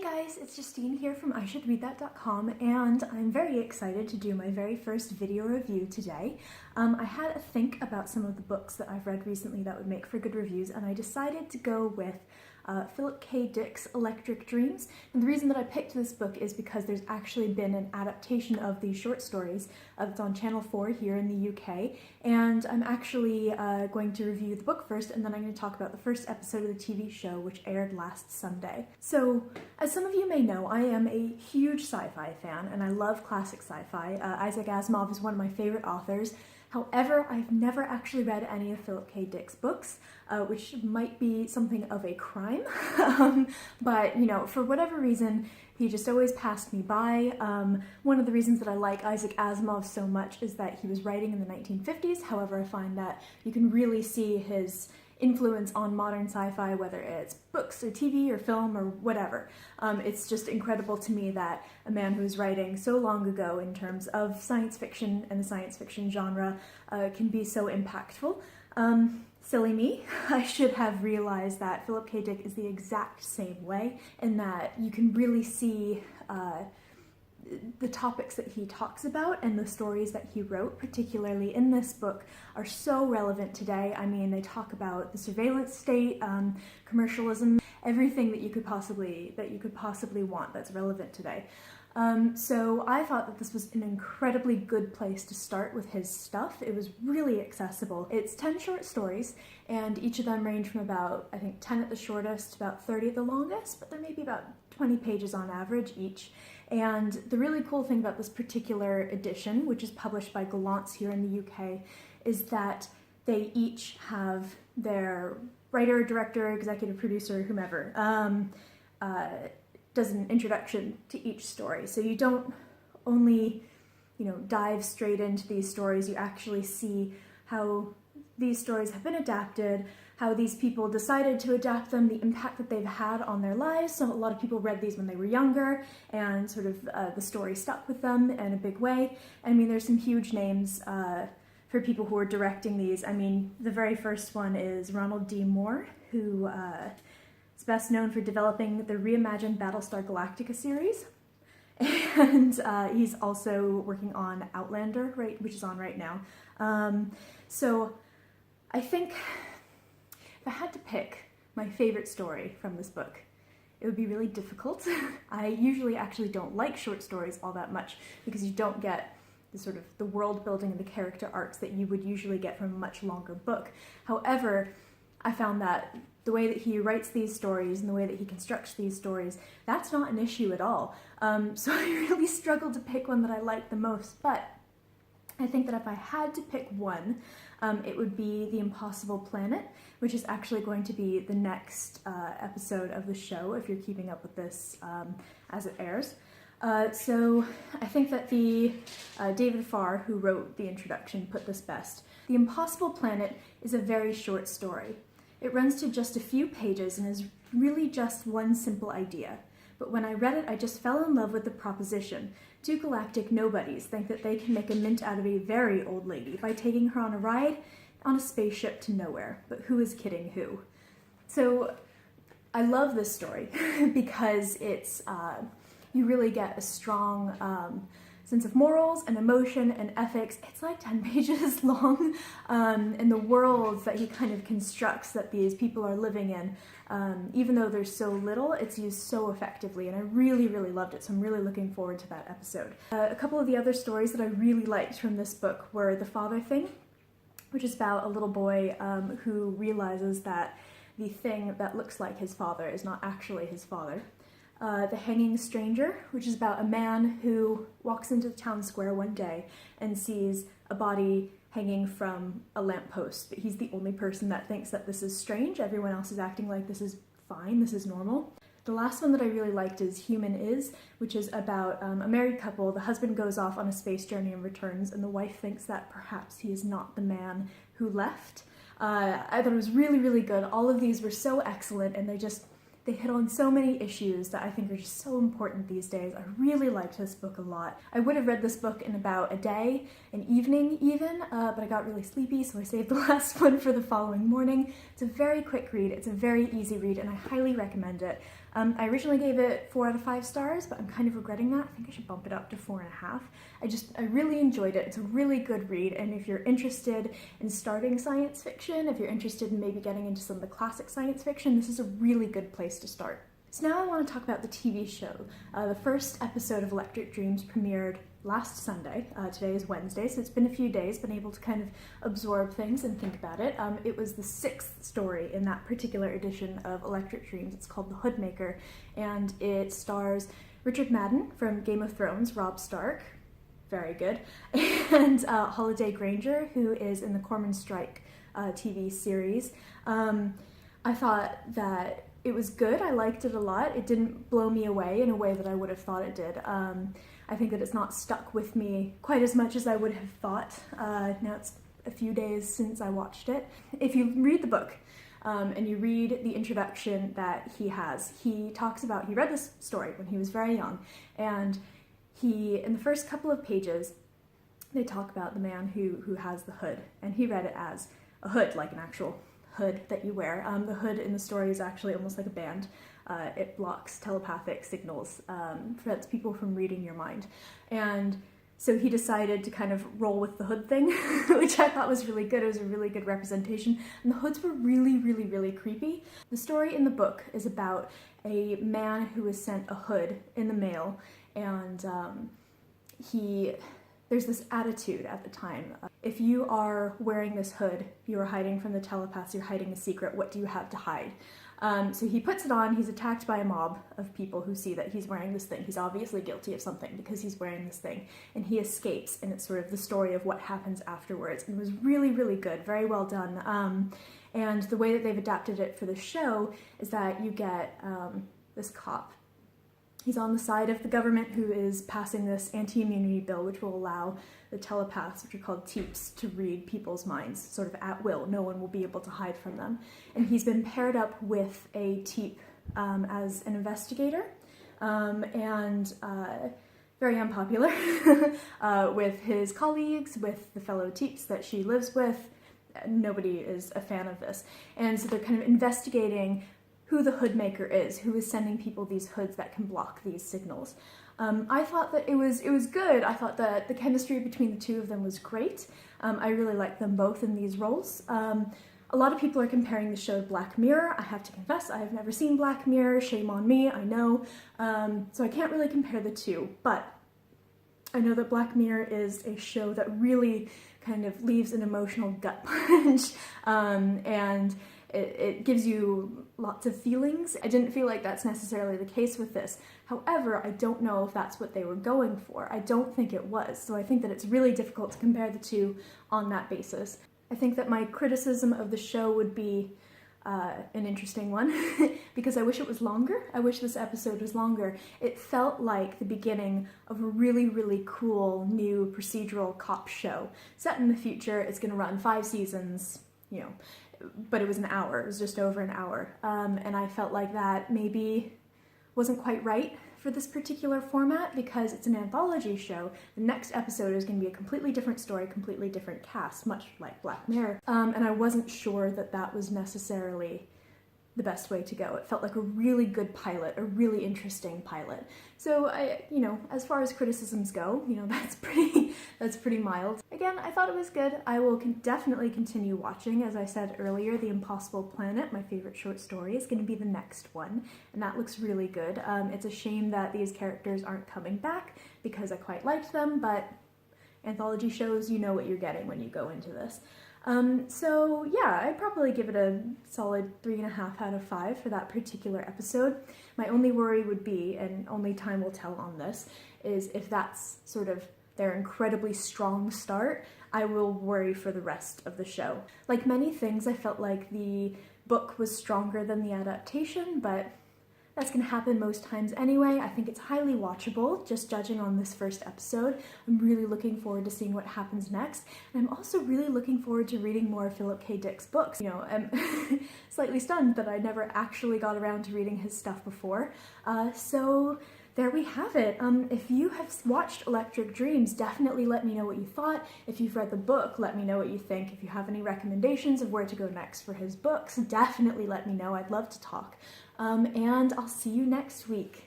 guys, it's Justine here from IShouldReadThat.com, and I'm very excited to do my very first video review today. I had a think about some of the books that I've read recently that would make for good reviews, and I decided to go with Philip K. Dick's Electric Dreams. And the reason that I picked this book is because there's actually been an adaptation of these short stories. It's on Channel 4 here in the UK, and I'm actually going to review the book first, and then I'm going to talk about the first episode of the TV show, which aired last Sunday. So, as some of you may know, I am a huge sci-fi fan, and I love classic sci-fi. Isaac Asimov is one of my favorite authors. However, I've never actually read any of Philip K. Dick's books, which might be something of a crime, but you know, for whatever reason, he just always passed me by. One of the reasons that I like Isaac Asimov so much is that he was writing in the 1950s. However, I find that you can really see his influence on modern sci-fi, whether it's books or TV or film or whatever. It's just incredible to me that a man who's writing so long ago in terms of science fiction and the science fiction genre can be so impactful. Silly me, I should have realized that Philip K. Dick is the exact same way, in that you can really see the topics that he talks about and the stories that he wrote, particularly in this book, are so relevant today. I mean, they talk about the surveillance state, commercialism, everything that you could possibly want that's relevant today. So I thought that this was an incredibly good place to start with his stuff. It was really accessible. It's 10 short stories, and each of them range from about, I think, 10 at the shortest, about 30 at the longest, but they're maybe about 20 pages on average each. And the really cool thing about this particular edition, which is published by Gollancz here in the UK, is that they each have their writer, director, executive producer, whomever, does an introduction to each story. So you don't only, dive straight into these stories, you actually see how these stories have been adapted, how these people decided to adapt them, the impact that they've had on their lives. So a lot of people read these when they were younger, and sort of the story stuck with them in a big way. I mean, there's some huge names for people who are directing these. I mean, the very first one is Ronald D. Moore, who is best known for developing the reimagined Battlestar Galactica series. And he's also working on Outlander, which is on right now. So I think if I had to pick my favorite story from this book, it would be really difficult. I usually actually don't like short stories all that much because you don't get the sort of the world building and the character arcs that you would usually get from a much longer book. However, I found that the way that he writes these stories and the way that he constructs these stories, that's not an issue at all. So I really struggled to pick one that I liked the most, but I think that if I had to pick one, it would be The Impossible Planet, which is actually going to be the next episode of the show, if you're keeping up with this as it airs. So I think that David Farr, who wrote the introduction, put this best. The Impossible Planet is a very short story. It runs to just a few pages and is really just one simple idea. But when I read it, I just fell in love with the proposition. Two galactic nobodies think that they can make a mint out of a very old lady by taking her on a ride on a spaceship to nowhere. But who is kidding who? So I love this story because it's you really get a strong sense of morals and emotion and ethics. It's like 10 pages long, and the worlds that he kind of constructs that these people are living in, even though there's so little, it's used so effectively, and I really, really loved it, so I'm really looking forward to that episode. A couple of the other stories that I really liked from this book were The Father Thing, which is about a little boy who realizes that the thing that looks like his father is not actually his father. The Hanging Stranger, which is about a man who walks into the town square one day and sees a body hanging from a lamppost, but he's the only person that thinks that this is strange. Everyone else is acting like this is fine, this is normal. The last one that I really liked is Human Is, which is about a married couple. The husband goes off on a space journey and returns, and the wife thinks that perhaps he is not the man who left. I thought it was really, really good. All of these were so excellent, and they hit on so many issues that I think are just so important these days. I really liked this book a lot. I would have read this book in about a day, an evening even, but I got really sleepy, so I saved the last one for the following morning. It's a very quick read, it's a very easy read, and I highly recommend it. I originally gave it 4 out of 5 stars, but I'm kind of regretting that. I think I should bump it up to 4.5. I really enjoyed it. It's a really good read, and if you're interested in starting science fiction, if you're interested in maybe getting into some of the classic science fiction, this is a really good place to start. So now I want to talk about the TV show. The first episode of Electric Dreams premiered last Sunday. Today is Wednesday, so it's been a few days, been able to kind of absorb things and think about it. It was the 6th story in that particular edition of Electric Dreams. It's called The Hoodmaker, and it stars Richard Madden from Game of Thrones, Robb Stark, very good, and Holiday Granger, who is in the Cormoran Strike TV series. I thought that it was good. I liked it a lot. It didn't blow me away in a way that I would have thought it did. I think that it's not stuck with me quite as much as I would have thought. Now it's a few days since I watched it. If you read the book and you read the introduction that he has, he read this story when he was very young, and in the first couple of pages, they talk about the man who has the hood, and he read it as a hood, like an actual hood that you wear. The hood in the story is actually almost like a band. It blocks telepathic signals, prevents people from reading your mind. And so he decided to kind of roll with the hood thing, which I thought was really good. It was a really good representation. And the hoods were really, really, really creepy. The story in the book is about a man who was sent a hood in the mail, and there's this attitude at the time. If you are wearing this hood, you are hiding from the telepaths, you're hiding a secret, what do you have to hide? So he puts it on, he's attacked by a mob of people who see that he's wearing this thing. He's obviously guilty of something because he's wearing this thing. And he escapes, and it's sort of the story of what happens afterwards. And it was really, really good, very well done. And the way that they've adapted it for the show is that you get this cop. He's on the side of the government who is passing this anti-immunity bill, which will allow the telepaths, which are called teeps, to read people's minds, sort of at will. No one will be able to hide from them. And he's been paired up with a teep as an investigator, and very unpopular with his colleagues, with the fellow teeps that she lives with. Nobody is a fan of this. And so they're kind of investigating who the hoodmaker is, who is sending people these hoods that can block these signals. I thought that it was good. I thought that the chemistry between the two of them was great. I really liked them both in these roles. A lot of people are comparing the show to Black Mirror. I have to confess, I have never seen Black Mirror. Shame on me, I know. So I can't really compare the two, but I know that Black Mirror is a show that really kind of leaves an emotional gut punch, and it gives you lots of feelings. I didn't feel like that's necessarily the case with this. However, I don't know if that's what they were going for. I don't think it was. So I think that it's really difficult to compare the two on that basis. I think that my criticism of the show would be an interesting one because I wish it was longer. I wish this episode was longer. It felt like the beginning of a really, really cool new procedural cop show set in the future. It's going to run 5 seasons, but it was an hour. It was just over an hour. And I felt like that maybe wasn't quite right for this particular format because it's an anthology show. The next episode is going to be a completely different story, completely different cast, much like Black Mirror. And I wasn't sure that that was necessarily the best way to go. It felt like a really good pilot, a really interesting pilot. So as far as criticisms go, that's pretty mild. Again, I thought it was good. I will definitely continue watching. As I said earlier, The Impossible Planet, my favorite short story, is going to be the next one, and that looks really good. It's a shame that these characters aren't coming back because I quite liked them, but anthology shows, you know what you're getting when you go into this. So yeah, I'd probably give it a solid 3.5 out of 5 for that particular episode. My only worry would be, and only time will tell on this, is if that's sort of their incredibly strong start, I will worry for the rest of the show. Like many things, I felt like the book was stronger than the adaptation, but that's going to happen most times anyway. I think it's highly watchable, just judging on this first episode. I'm really looking forward to seeing what happens next. And I'm also really looking forward to reading more of Philip K. Dick's books. I'm slightly stunned that I never actually got around to reading his stuff before. So there we have it. If you have watched Electric Dreams, definitely let me know what you thought. If you've read the book, let me know what you think. If you have any recommendations of where to go next for his books, definitely let me know. I'd love to talk. And I'll see you next week.